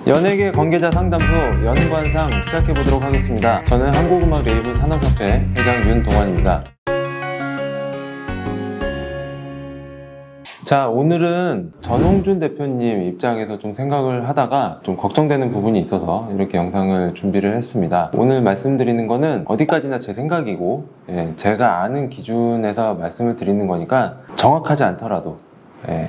연예계 관계자 상담소 연관상 시작해보도록 하겠습니다. 저는 한국음악 레이블 산업협회 회장 윤동환입니다. 자, 오늘은 전홍준 대표님 입장에서 좀 생각을 하다가 좀 걱정되는 부분이 있어서 이렇게 영상을 준비를 했습니다. 오늘 말씀드리는 거는 어디까지나 제 생각이고 제가 아는 기준에서 말씀을 드리는 거니까 정확하지 않더라도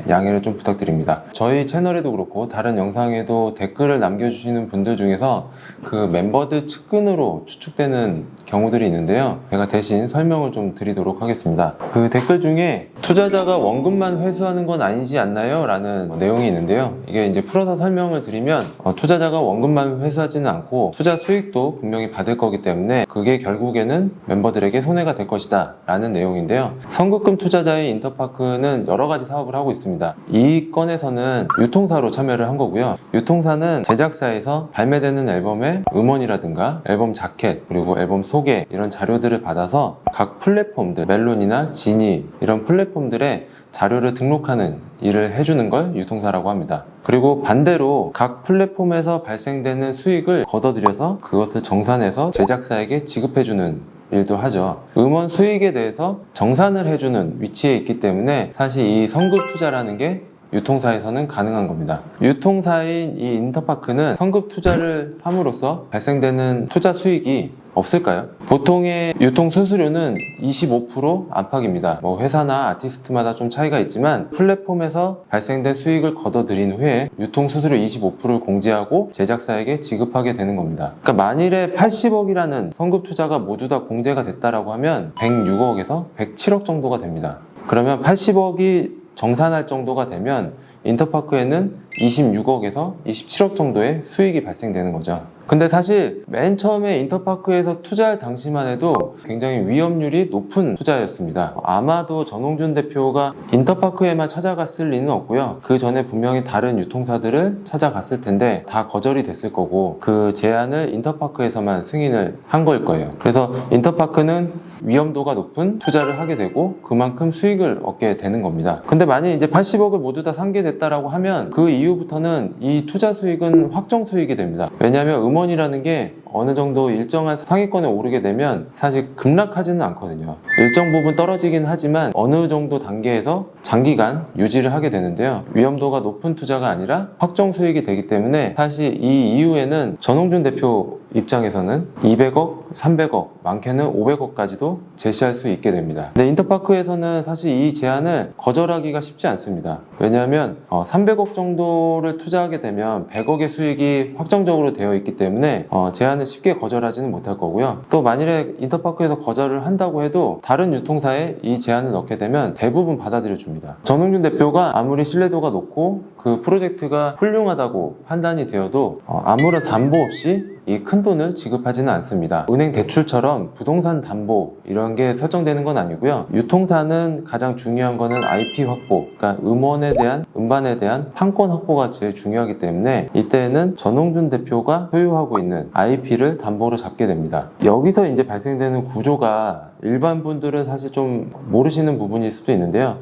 양해를 좀 부탁드립니다. 저희 채널에도 그렇고 다른 영상에도 댓글을 남겨주시는 분들 중에서 그 멤버들 측근으로 추측되는 경우들이 있는데요. 제가 대신 설명을 좀 드리도록 하겠습니다. 그 댓글 중에 투자자가 원금만 회수하는 건 아니지 않나요? 라는 내용이 있는데요. 이게 이제 풀어서 설명을 드리면 투자자가 원금만 회수하지는 않고 투자 수익도 분명히 받을 거기 때문에 그게 결국에는 멤버들에게 손해가 될 것이다 라는 내용인데요. 선급금 투자자의 인터파크는 여러 가지 사업을 하고 있습니다. 이 건에서는 유통사로 참여를 한 거고요. 유통사는 제작사에서 발매되는 앨범의 음원이라든가 앨범 자켓 그리고 앨범 소개 이런 자료들을 받아서 각 플랫폼들 멜론이나 지니 이런 플랫폼들에 자료를 등록하는 일을 해주는 걸 유통사라고 합니다. 그리고 반대로 각 플랫폼에서 발생되는 수익을 걷어들여서 그것을 정산해서 제작사에게 지급해주는 일도 하죠. 음원 수익에 대해서 정산을 해주는 위치에 있기 때문에 사실 이 선급 투자라는 게 유통사에서는 가능한 겁니다. 유통사인 이 인터파크는 선급 투자를 함으로써 발생되는 투자 수익이 없을까요? 보통의 유통 수수료는 25% 안팎입니다. 회사나 아티스트마다 좀 차이가 있지만 플랫폼에서 발생된 수익을 걷어들인 후에 유통 수수료 25%를 공제하고 제작사에게 지급하게 되는 겁니다. 그러니까 만일에 80억이라는 선급 투자가 모두 다 공제가 됐다라고 하면 106억에서 107억 정도가 됩니다. 그러면 80억이 정산할 정도가 되면 인터파크에는 26억에서 27억 정도의 수익이 발생되는 거죠. 근데 사실 맨 처음에 인터파크에서 투자할 당시만 해도 굉장히 위험률이 높은 투자였습니다. 아마도 전홍준 대표가 인터파크에만 찾아갔을 리는 없고요. 그 전에 분명히 다른 유통사들을 찾아갔을 텐데 다 거절이 됐을 거고 그 제안을 인터파크에서만 승인을 한 거일 거예요. 그래서 인터파크는 위험도가 높은 투자를 하게 되고 그만큼 수익을 얻게 되는 겁니다. 근데 만약 이제 80억을 모두 다 상계됐다라고 하면 그 이후부터는 이 투자 수익은 확정 수익이 됩니다. 왜냐하면 음원이라는 게 어느 정도 일정한 상위권에 오르게 되면 사실 급락하지는 않거든요. 일정 부분 떨어지긴 하지만 어느 정도 단계에서 장기간 유지를 하게 되는데요. 위험도가 높은 투자가 아니라 확정 수익이 되기 때문에 사실 이 이후에는 전홍준 대표 입장에서는 200억, 300억, 많게는 500억까지도 제시할 수 있게 됩니다. 근데 인터파크에서는 사실 이 제안을 거절하기가 쉽지 않습니다. 왜냐하면 300억 정도를 투자하게 되면 100억의 수익이 확정적으로 되어 있기 때문에 제안을 쉽게 거절하지는 못할 거고요. 또 만일에 인터파크에서 거절을 한다고 해도 다른 유통사에 이 제안을 넣게 되면 대부분 받아들여 줍니다. 전홍준 대표가 아무리 신뢰도가 높고 그 프로젝트가 훌륭하다고 판단이 되어도 아무런 담보 없이 이 큰 돈을 지급하지는 않습니다. 은행 대출처럼 부동산 담보 이런 게 설정되는 건 아니고요. 유통사는 가장 중요한 거는 IP 확보, 그러니까 음원에 대한 음반에 대한 판권 확보가 제일 중요하기 때문에 이때는 전홍준 대표가 소유하고 있는 IP를 담보로 잡게 됩니다. 여기서 이제 발생되는 구조가 일반 분들은 사실 좀 모르시는 부분일 수도 있는데요.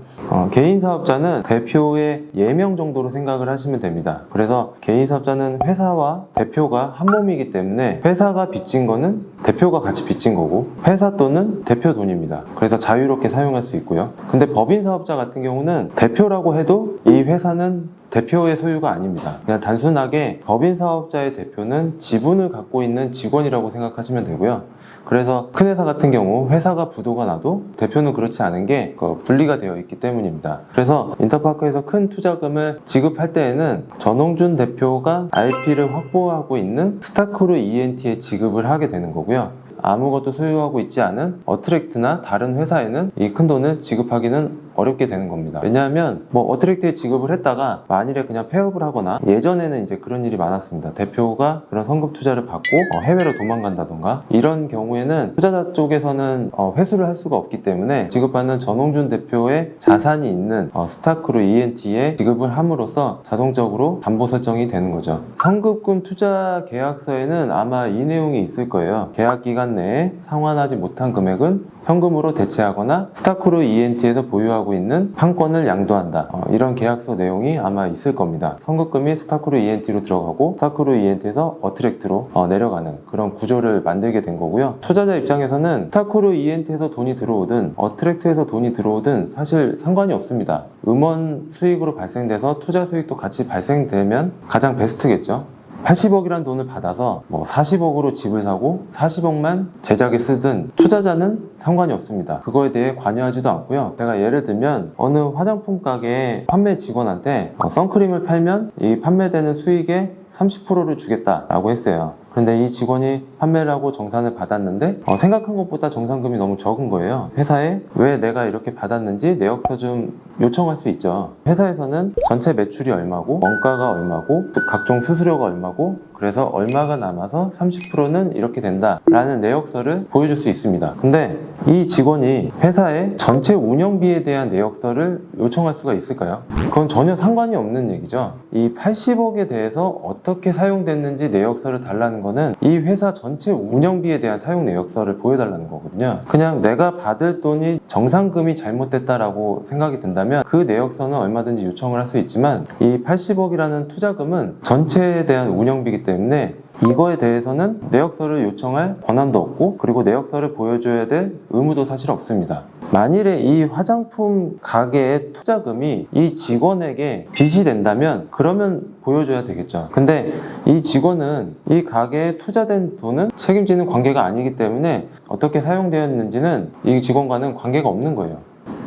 개인 사업자는 대표의 예명 정도로 생각을 하시면 됩니다. 그래서 개인 사업자는 회사와 대표가 한 몸이기 때문에 회사가 빚진 거는 대표가 같이 빚진 거고 회사 돈은 대표 돈입니다. 그래서 자유롭게 사용할 수 있고요. 근데 법인 사업자 같은 경우는 대표라고 해도 이 회사는 대표의 소유가 아닙니다. 그냥 단순하게 법인 사업자의 대표는 지분을 갖고 있는 직원이라고 생각하시면 되고요. 그래서 큰 회사 같은 경우 회사가 부도가 나도 대표는 그렇지 않은 게 분리가 되어 있기 때문입니다. 그래서 인터파크에서 큰 투자금을 지급할 때에는 전홍준 대표가 IP를 확보하고 있는 스타크루 ENT에 지급을 하게 되는 거고요. 아무것도 소유하고 있지 않은 어트랙트나 다른 회사에는 이 큰 돈을 지급하기는 어렵게 되는 겁니다. 왜냐하면 어트랙트에 지급을 했다가 만일에 그냥 폐업을 하거나 예전에는 이제 그런 일이 많았습니다. 대표가 그런 선급 투자를 받고 해외로 도망간다던가 이런 경우에는 투자자 쪽에서는 회수를 할 수가 없기 때문에 지급받는 전홍준 대표의 자산이 있는 스타크루 ENT에 지급을 함으로써 자동적으로 담보 설정이 되는 거죠. 선급금 투자 계약서에는 아마 이 내용이 있을 거예요. 계약 기간 내에 상환하지 못한 금액은 현금으로 대체하거나 스타크루 ENT에서 보유하고 지불하고 있는 판권을 양도한다. 이런 계약서 내용이 아마 있을 겁니다. 선급금이 스타크루 ENT로 들어가고 스타크루 ENT에서 어트랙트로 내려가는 그런 구조를 만들게 된 거고요. 투자자 입장에서는 스타크루 ENT에서 돈이 들어오든 어트랙트에서 돈이 들어오든 사실 상관이 없습니다. 음원 수익으로 발생돼서 투자 수익도 같이 발생되면 가장 베스트겠죠. 80억이란 돈을 받아서 40억으로 집을 사고 40억만 제작에 쓰든 투자자는 상관이 없습니다. 그거에 대해 관여하지도 않고요. 제가 예를 들면 어느 화장품 가게 판매 직원한테 선크림을 팔면 이 판매되는 수익의 30%를 주겠다라고 했어요. 그런데 이 직원이 판매를 하고 정산을 받았는데 생각한 것보다 정산금이 너무 적은 거예요. 회사에 왜 내가 이렇게 받았는지 내역서 좀 요청할 수 있죠. 회사에서는 전체 매출이 얼마고 원가가 얼마고 각종 수수료가 얼마고 그래서 얼마가 남아서 30%는 이렇게 된다라는 내역서를 보여줄 수 있습니다. 근데 이 직원이 회사의 전체 운영비에 대한 내역서를 요청할 수가 있을까요? 그건 전혀 상관이 없는 얘기죠. 이 80억에 대해서 어떻게 사용됐는지 내역서를 달라는 거는 이 회사 전체 운영비에 대한 사용 내역서를 보여달라는 거거든요. 그냥 내가 받을 돈이 정상금이 잘못됐다라고 생각이 든다면 그 내역서는 얼마든지 요청을 할 수 있지만 이 80억이라는 투자금은 전체에 대한 운영비이기 때문에 이거에 대해서는 내역서를 요청할 권한도 없고 그리고 내역서를 보여줘야 될 의무도 사실 없습니다. 만일에 이 화장품 가게의 투자금이 이 직원에게 빚이 된다면 그러면 보여줘야 되겠죠. 근데 이 직원은 이 가게에 투자된 돈은 책임지는 관계가 아니기 때문에 어떻게 사용되었는지는 이 직원과는 관계가 없는 거예요.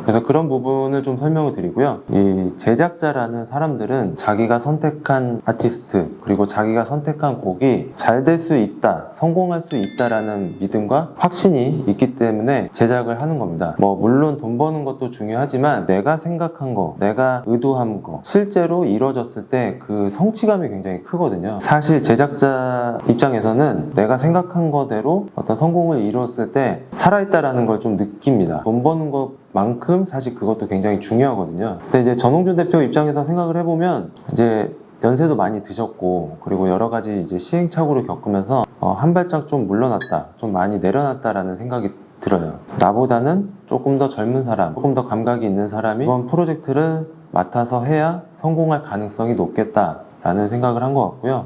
그래서 그런 부분을 좀 설명을 드리고요. 이 제작자라는 사람들은 자기가 선택한 아티스트 그리고 자기가 선택한 곡이 잘 될 수 있다, 성공할 수 있다라는 믿음과 확신이 있기 때문에 제작을 하는 겁니다. 물론 돈 버는 것도 중요하지만 내가 생각한 거, 내가 의도한 거 실제로 이루어졌을 때 그 성취감이 굉장히 크거든요. 사실 제작자 입장에서는 내가 생각한 거대로 어떤 성공을 이루었을 때 살아있다라는 걸 좀 느낍니다. 돈 버는 것만큼 사실 그것도 굉장히 중요하거든요. 근데 이제 전홍준 대표 입장에서 생각을 해보면 이제 연세도 많이 드셨고 그리고 여러 가지 이제 시행착오를 겪으면서 한 발짝 좀 물러났다, 좀 많이 내려놨다라는 생각이 들어요. 나보다는 조금 더 젊은 사람, 조금 더 감각이 있는 사람이 이번 프로젝트를 맡아서 해야 성공할 가능성이 높겠다라는 생각을 한 것 같고요.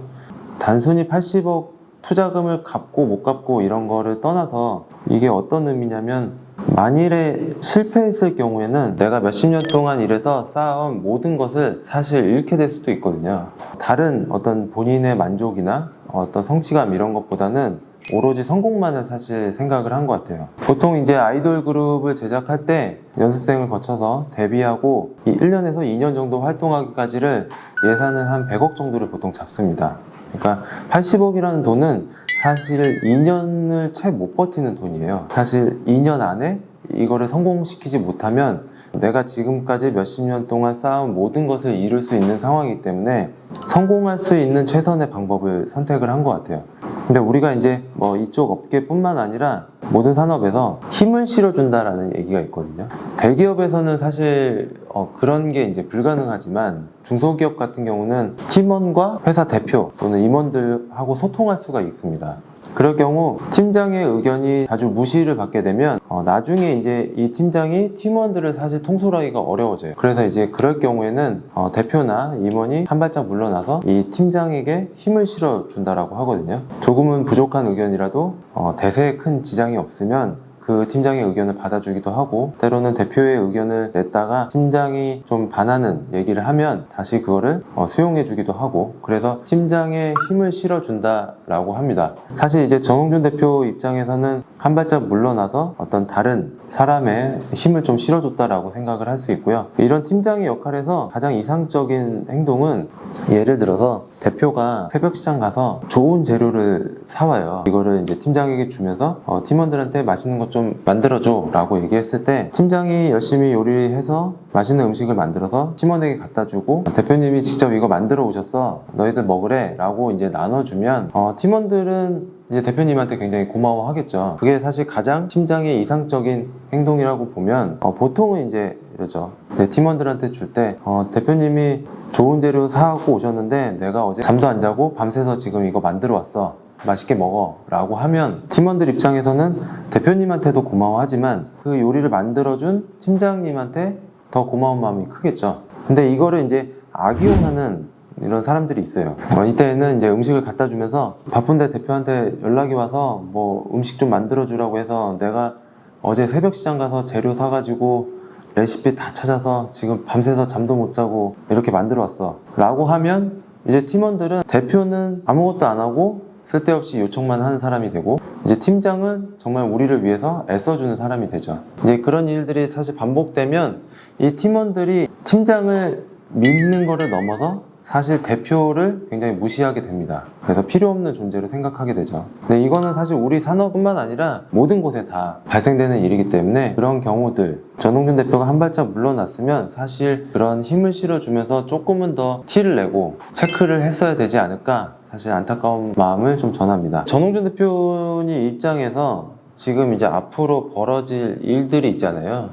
단순히 80억 투자금을 갚고 못 갚고 이런 거를 떠나서 이게 어떤 의미냐면 만일에 실패했을 경우에는 내가 몇십 년 동안 일해서 쌓아온 모든 것을 사실 잃게 될 수도 있거든요. 다른 어떤 본인의 만족이나 어떤 성취감 이런 것보다는 오로지 성공만을 사실 생각을 한 것 같아요. 보통 이제 아이돌 그룹을 제작할 때 연습생을 거쳐서 데뷔하고 1년에서 2년 정도 활동하기까지를 예산을 한 100억 정도를 보통 잡습니다. 그러니까 80억이라는 돈은 사실 2년을 채 못 버티는 돈이에요. 사실 2년 안에 이거를 성공시키지 못하면 내가 지금까지 몇십 년 동안 쌓아온 모든 것을 잃을 수 있는 상황이기 때문에 성공할 수 있는 최선의 방법을 선택을 한 것 같아요. 근데 우리가 이제 이쪽 업계뿐만 아니라 모든 산업에서 힘을 실어준다라는 얘기가 있거든요. 대기업에서는 사실 그런 게 이제 불가능하지만 중소기업 같은 경우는 팀원과 회사 대표 또는 임원들하고 소통할 수가 있습니다. 그럴 경우 팀장의 의견이 자주 무시를 받게 되면 나중에 이제 이 팀장이 팀원들을 사실 통솔하기가 어려워져요. 그래서 이제 그럴 경우에는 대표나 임원이 한 발짝 물러나서 이 팀장에게 힘을 실어준다라고 하거든요. 조금은 부족한 의견이라도 대세에 큰 지장이 없으면 그 팀장의 의견을 받아주기도 하고 때로는 대표의 의견을 냈다가 팀장이 좀 반하는 얘기를 하면 다시 그거를 수용해주기도 하고 그래서 팀장의 힘을 실어준다라고 합니다. 사실 이제 전홍준 대표 입장에서는 한 발짝 물러나서 어떤 다른 사람의 힘을 좀 실어줬다라고 생각을 할 수 있고요. 이런 팀장의 역할에서 가장 이상적인 행동은 예를 들어서 대표가 새벽 시장 가서 좋은 재료를 사와요. 이거를 이제 팀장에게 주면서 팀원들한테 맛있는 것 좀 만들어줘 라고 얘기했을 때 팀장이 열심히 요리해서 맛있는 음식을 만들어서 팀원에게 갖다 주고 대표님이 직접 이거 만들어 오셨어 너희들 먹으래 라고 이제 나눠주면 팀원들은 이제 대표님한테 굉장히 고마워하겠죠. 그게 사실 가장 팀장의 이상적인 행동이라고 보면 보통은 이제 이러죠. 팀원들한테 줄 때 대표님이 좋은 재료 사갖고 오셨는데 내가 어제 잠도 안 자고 밤새서 지금 이거 만들어 왔어. 맛있게 먹어 라고 하면 팀원들 입장에서는 대표님한테도 고마워하지만 그 요리를 만들어준 팀장님한테 더 고마운 마음이 크겠죠. 근데 이거를 이제 악용하는 이런 사람들이 있어요. 이때는 이제 음식을 갖다 주면서 바쁜데 대표한테 연락이 와서 뭐 음식 좀 만들어 주라고 해서 내가 어제 새벽 시장 가서 재료 사가지고 레시피 다 찾아서 지금 밤새서 잠도 못 자고 이렇게 만들어 왔어 라고 하면 이제 팀원들은 대표는 아무것도 안 하고 쓸데없이 요청만 하는 사람이 되고, 이제 팀장은 정말 우리를 위해서 애써주는 사람이 되죠. 이제 그런 일들이 사실 반복되면 이 팀원들이 팀장을 믿는 거를 넘어서 사실 대표를 굉장히 무시하게 됩니다. 그래서 필요 없는 존재로 생각하게 되죠. 근데 이거는 사실 우리 산업뿐만 아니라 모든 곳에 다 발생되는 일이기 때문에, 그런 경우들, 전홍준 대표가 한 발짝 물러났으면 사실 그런 힘을 실어주면서 조금은 더 티를 내고 체크를 했어야 되지 않을까, 사실 안타까운 마음을 좀 전합니다. 전홍준 대표님 입장에서 지금 이제 앞으로 벌어질 일들이 있잖아요.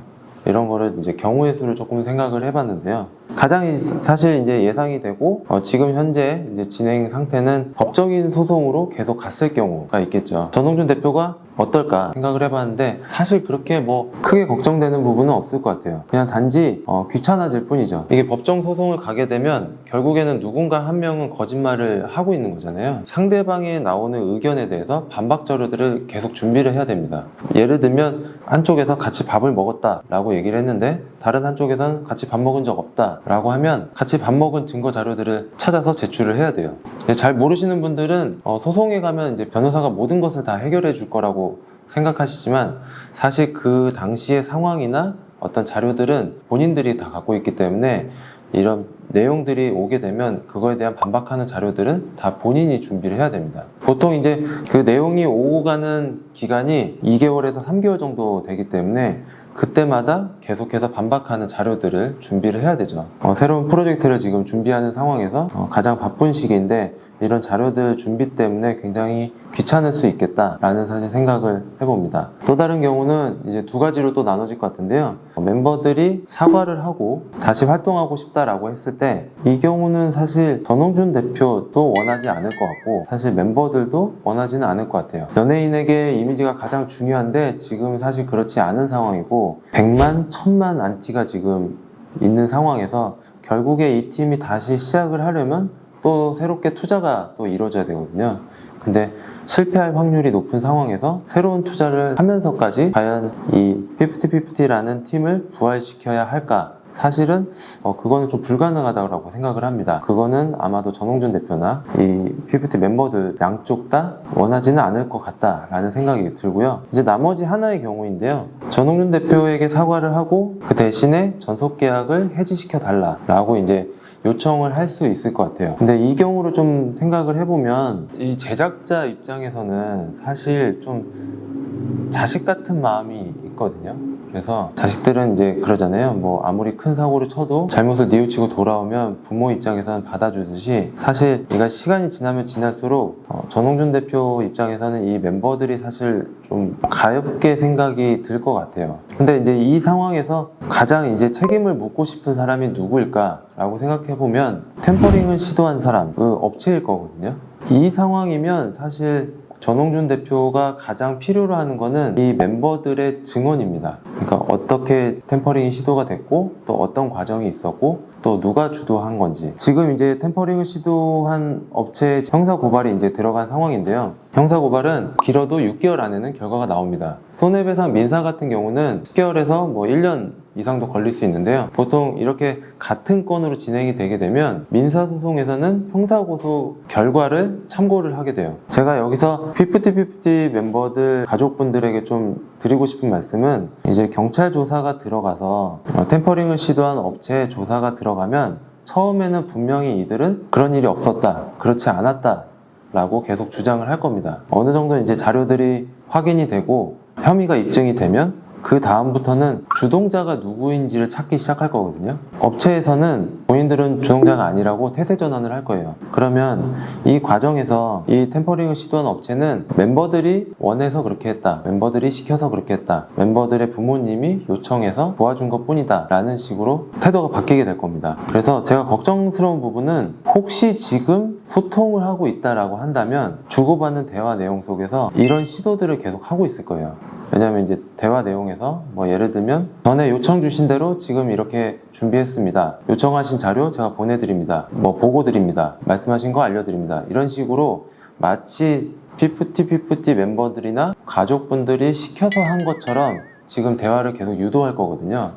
이런 거를 이제 경우의 수를 조금 생각을 해봤는데요. 가장 사실 이제 예상이 되고 지금 현재 이제 진행 상태는 법적인 소송으로 계속 갔을 경우가 있겠죠. 전홍준 대표가 어떨까 생각을 해봤는데 사실 그렇게 뭐 크게 걱정되는 부분은 없을 것 같아요. 그냥 단지 귀찮아질 뿐이죠. 이게 법정 소송을 가게 되면 결국에는 누군가 한 명은 거짓말을 하고 있는 거잖아요. 상대방에 나오는 의견에 대해서 반박 자료들을 계속 준비를 해야 됩니다. 예를 들면 한쪽에서 같이 밥을 먹었다 라고 얘기를 했는데 다른 한쪽에서는 같이 밥 먹은 적 없다 라고 하면 같이 밥 먹은 증거 자료들을 찾아서 제출을 해야 돼요. 잘 모르시는 분들은 소송에 가면 이제 변호사가 모든 것을 다 해결해 줄 거라고 생각하시지만 사실 그 당시의 상황이나 어떤 자료들은 본인들이 다 갖고 있기 때문에 이런 내용들이 오게 되면 그거에 대한 반박하는 자료들은 다 본인이 준비를 해야 됩니다. 보통 이제 그 내용이 오고 가는 기간이 2개월에서 3개월 정도 되기 때문에 그때마다 계속해서 반박하는 자료들을 준비를 해야 되죠. 새로운 프로젝트를 지금 준비하는 상황에서 가장 바쁜 시기인데 이런 자료들 준비 때문에 굉장히 귀찮을 수 있겠다라는 사실 생각을 해봅니다. 또 다른 경우는 이제 두 가지로 또 나눠질 것 같은데요. 멤버들이 사과를 하고 다시 활동하고 싶다라고 했을 때 이 경우는 사실 전홍준 대표도 원하지 않을 것 같고 사실 멤버들도 원하지는 않을 것 같아요. 연예인에게 이미지가 가장 중요한데 지금 사실 그렇지 않은 상황이고 100만, 1000만 안티가 지금 있는 상황에서 결국에 이 팀이 다시 시작을 하려면 또 새롭게 투자가 또 이루어져야 되거든요. 근데 실패할 확률이 높은 상황에서 새로운 투자를 하면서까지 과연 이 50-50라는 팀을 부활시켜야 할까? 사실은 그거는 좀 불가능하다고 생각을 합니다. 그거는 아마도 전홍준 대표나 이 50 멤버들 양쪽 다 원하지는 않을 것 같다라는 생각이 들고요. 이제 나머지 하나의 경우인데요. 전홍준 대표에게 사과를 하고 그 대신에 전속 계약을 해지시켜 달라라고 이제 요청을 할 수 있을 것 같아요. 근데 이 경우를 좀 생각을 해보면 이 제작자 입장에서는 사실 좀 자식 같은 마음이 있거든요. 그래서 자식들은 이제 그러잖아요. 뭐 아무리 큰 사고를 쳐도 잘못을 뉘우치고 돌아오면 부모 입장에서는 받아주듯이 사실 얘가 시간이 지나면 지날수록 전홍준 대표 입장에서는 이 멤버들이 사실 좀 가엽게 생각이 들 것 같아요. 근데 이제 이 상황에서 가장 이제 책임을 묻고 싶은 사람이 누구일까 라고 생각해보면 템퍼링을 시도한 사람, 그 업체일 거거든요. 이 상황이면 사실 전홍준 대표가 가장 필요로 하는 거는 이 멤버들의 증언입니다. 그러니까 어떻게 템퍼링이 시도가 됐고 또 어떤 과정이 있었고 또 누가 주도한 건지. 지금 이제 템퍼링을 시도한 업체의 형사 고발이 이제 들어간 상황인데요. 형사 고발은 길어도 6개월 안에는 결과가 나옵니다. 손해배상 민사 같은 경우는 10개월에서 뭐 1년 이상도 걸릴 수 있는데요. 보통 이렇게 같은 건으로 진행이 되게 되면 민사소송에서는 형사고소 결과를 참고를 하게 돼요. 제가 여기서 50-50 멤버들 가족분들에게 좀 드리고 싶은 말씀은 이제 경찰 조사가 들어가서 템퍼링을 시도한 업체의 조사가 들어가면 처음에는 분명히 이들은 그런 일이 없었다, 그렇지 않았다 라고 계속 주장을 할 겁니다. 어느 정도 이제 자료들이 확인이 되고 혐의가 입증이 되면 그 다음부터는 주동자가 누구인지를 찾기 시작할 거거든요. 업체에서는 본인들은 주동자가 아니라고 태세 전환을 할 거예요. 그러면 이 과정에서 이 템퍼링을 시도한 업체는 멤버들이 원해서 그렇게 했다, 멤버들이 시켜서 그렇게 했다, 멤버들의 부모님이 요청해서 도와준 것 뿐이다 라는 식으로 태도가 바뀌게 될 겁니다. 그래서 제가 걱정스러운 부분은 혹시 지금 소통을 하고 있다라고 한다면 주고받는 대화 내용 속에서 이런 시도들을 계속 하고 있을 거예요. 왜냐하면 이제 대화 내용에서 뭐 예를 들면 전에 요청 주신 대로 지금 이렇게 준비했습니다. 요청하신 자료 제가 보내드립니다. 뭐 보고 드립니다. 말씀하신 거 알려드립니다. 이런 식으로 마치 피프티 멤버들이나 가족분들이 시켜서 한 것처럼 지금 대화를 계속 유도할 거거든요.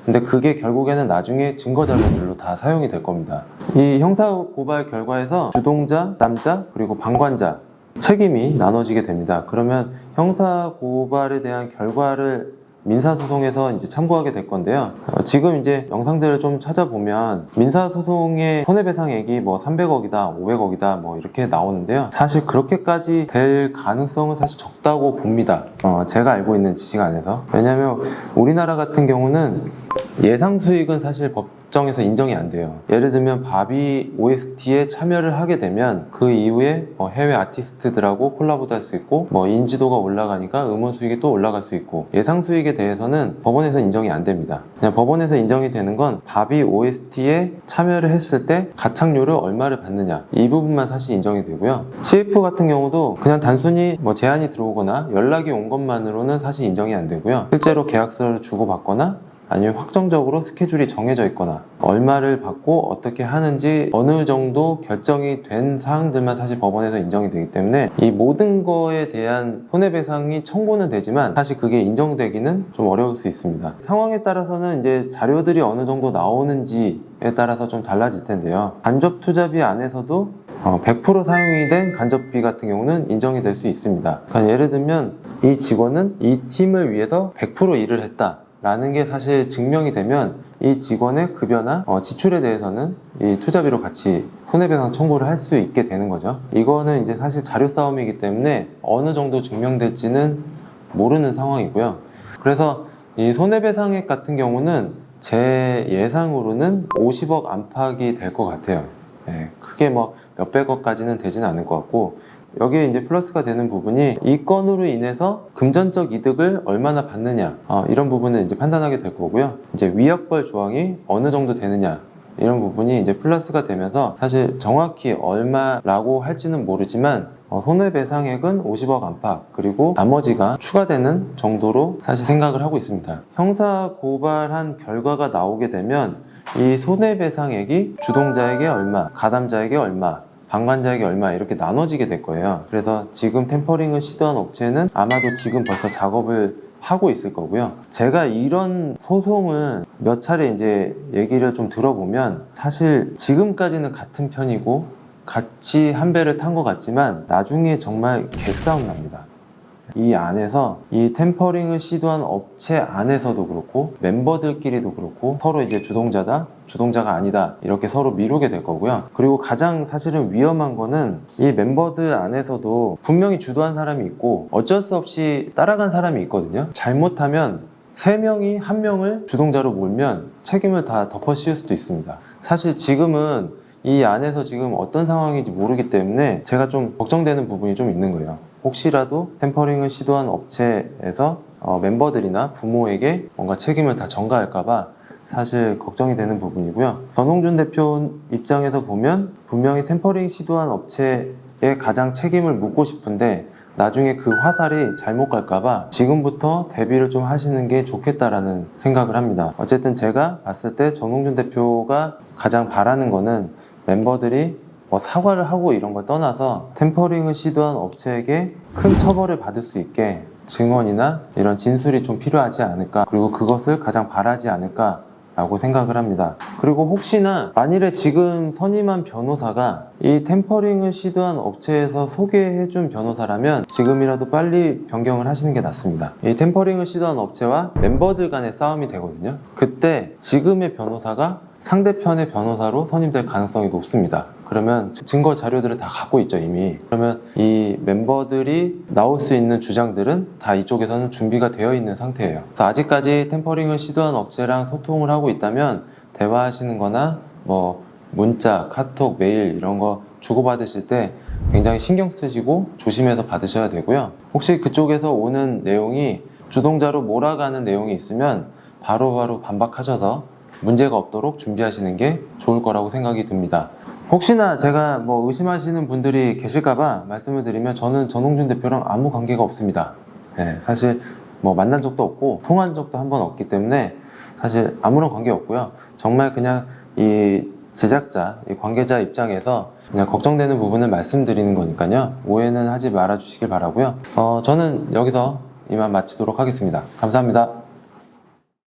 근데 그게 결국에는 나중에 증거 자료들로 다 사용이 될 겁니다. 이 형사 고발 결과에서 주동자, 남자, 그리고 방관자 책임이 나눠지게 됩니다. 그러면 형사 고발에 대한 결과를 민사소송에서 이제 참고하게 될 건데요. 지금 이제 영상들을 좀 찾아보면 민사소송의 손해배상액이 뭐 300억이다, 500억이다 뭐 이렇게 나오는데요. 사실 그렇게까지 될 가능성은 사실 적다고 봅니다. 제가 알고 있는 지식 안에서. 왜냐하면 우리나라 같은 경우는 예상 수익은 사실 법정에서 인정이 안 돼요. 예를 들면 바비 OST에 참여를 하게 되면 그 이후에 해외 아티스트들하고 콜라보도 할 수 있고 뭐 인지도가 올라가니까 음원 수익이 또 올라갈 수 있고 예상 수익에 대해서는 법원에서 인정이 안 됩니다. 그냥 법원에서 인정이 되는 건 바비 OST에 참여를 했을 때 가창료를 얼마를 받느냐 이 부분만 사실 인정이 되고요. CF 같은 경우도 그냥 단순히 뭐 제안이 들어오거나 연락이 온 것만으로는 사실 인정이 안 되고요. 실제로 계약서를 주고받거나 아니면 확정적으로 스케줄이 정해져 있거나 얼마를 받고 어떻게 하는지 어느 정도 결정이 된 사항들만 사실 법원에서 인정이 되기 때문에 이 모든 거에 대한 손해배상이 청구는 되지만 사실 그게 인정되기는 좀 어려울 수 있습니다. 상황에 따라서는 이제 자료들이 어느 정도 나오는지에 따라서 좀 달라질 텐데요. 간접 투자비 안에서도 100% 사용이 된 간접비 같은 경우는 인정이 될 수 있습니다. 그러니까 예를 들면 이 직원은 이 팀을 위해서 100% 일을 했다 라는 게 사실 증명이 되면 이 직원의 급여나 지출에 대해서는 이 투자비로 같이 손해배상 청구를 할 수 있게 되는 거죠. 이거는 이제 사실 자료 싸움이기 때문에 어느 정도 증명될지는 모르는 상황이고요. 그래서 이 손해배상액 같은 경우는 제 예상으로는 50억 안팎이 될 것 같아요. 네, 크게 뭐 몇백억까지는 되지는 않을 것 같고 여기에 이제 플러스가 되는 부분이 이 건으로 인해서 금전적 이득을 얼마나 받느냐 이런 부분을 이제 판단하게 될 거고요. 이제 위약벌 조항이 어느 정도 되느냐 이런 부분이 이제 플러스가 되면서 사실 정확히 얼마라고 할지는 모르지만 손해배상액은 50억 안팎 그리고 나머지가 추가되는 정도로 사실 생각을 하고 있습니다. 형사 고발한 결과가 나오게 되면 이 손해배상액이 주동자에게 얼마, 가담자에게 얼마 방관자에게 얼마 이렇게 나눠지게 될 거예요. 그래서 지금 템퍼링을 시도한 업체는 아마도 지금 벌써 작업을 하고 있을 거고요. 제가 이런 소송을 몇 차례 이제 얘기를 좀 들어보면 사실 지금까지는 같은 편이고 같이 한 배를 탄 것 같지만 나중에 정말 개싸움 납니다. 이 안에서 이 템퍼링을 시도한 업체 안에서도 그렇고 멤버들끼리도 그렇고 서로 이제 주동자다 주동자가 아니다 이렇게 서로 미루게 될 거고요. 그리고 가장 사실은 위험한 거는 이 멤버들 안에서도 분명히 주도한 사람이 있고 어쩔 수 없이 따라간 사람이 있거든요. 잘못하면 3명이 1명을 주동자로 몰면 책임을 다 덮어 씌울 수도 있습니다. 사실 지금은 이 안에서 지금 어떤 상황인지 모르기 때문에 제가 좀 걱정되는 부분이 좀 있는 거예요. 혹시라도 템퍼링을 시도한 업체에서 멤버들이나 부모에게 뭔가 책임을 다 전가할까봐 사실 걱정이 되는 부분이고요. 전홍준 대표 입장에서 보면 분명히 템퍼링 시도한 업체에 가장 책임을 묻고 싶은데 나중에 그 화살이 잘못 갈까봐 지금부터 대비를 좀 하시는 게 좋겠다라는 생각을 합니다. 어쨌든 제가 봤을 때 전홍준 대표가 가장 바라는 거는 멤버들이 사과를 하고 이런 걸 떠나서 템퍼링을 시도한 업체에게 큰 처벌을 받을 수 있게 증언이나 이런 진술이 좀 필요하지 않을까, 그리고 그것을 가장 바라지 않을까 라고 생각을 합니다. 그리고 혹시나 만일에 지금 선임한 변호사가 이 템퍼링을 시도한 업체에서 소개해준 변호사라면 지금이라도 빨리 변경을 하시는 게 낫습니다. 이 템퍼링을 시도한 업체와 멤버들 간의 싸움이 되거든요. 그때 지금의 변호사가 상대편의 변호사로 선임될 가능성이 높습니다. 그러면 증거 자료들을 다 갖고 있죠, 이미. 그러면 이 멤버들이 나올 수 있는 주장들은 다 이쪽에서는 준비가 되어 있는 상태예요. 그래서 아직까지 템퍼링을 시도한 업체랑 소통을 하고 있다면 대화하시는 거나 뭐 문자, 카톡, 메일 이런 거 주고받으실 때 굉장히 신경 쓰시고 조심해서 받으셔야 되고요. 혹시 그쪽에서 오는 내용이 주동자로 몰아가는 내용이 있으면 바로바로 반박하셔서 문제가 없도록 준비하시는 게 좋을 거라고 생각이 듭니다. 혹시나 제가 뭐 의심하시는 분들이 계실까봐 말씀을 드리면 저는 전홍준 대표랑 아무 관계가 없습니다. 네, 사실 뭐 만난 적도 없고 통화한 적도 한 번 없기 때문에 사실 아무런 관계 없고요. 정말 그냥 이 제작자, 이 관계자 입장에서 그냥 걱정되는 부분을 말씀드리는 거니까요. 오해는 하지 말아 주시길 바라고요. 저는 여기서 이만 마치도록 하겠습니다. 감사합니다.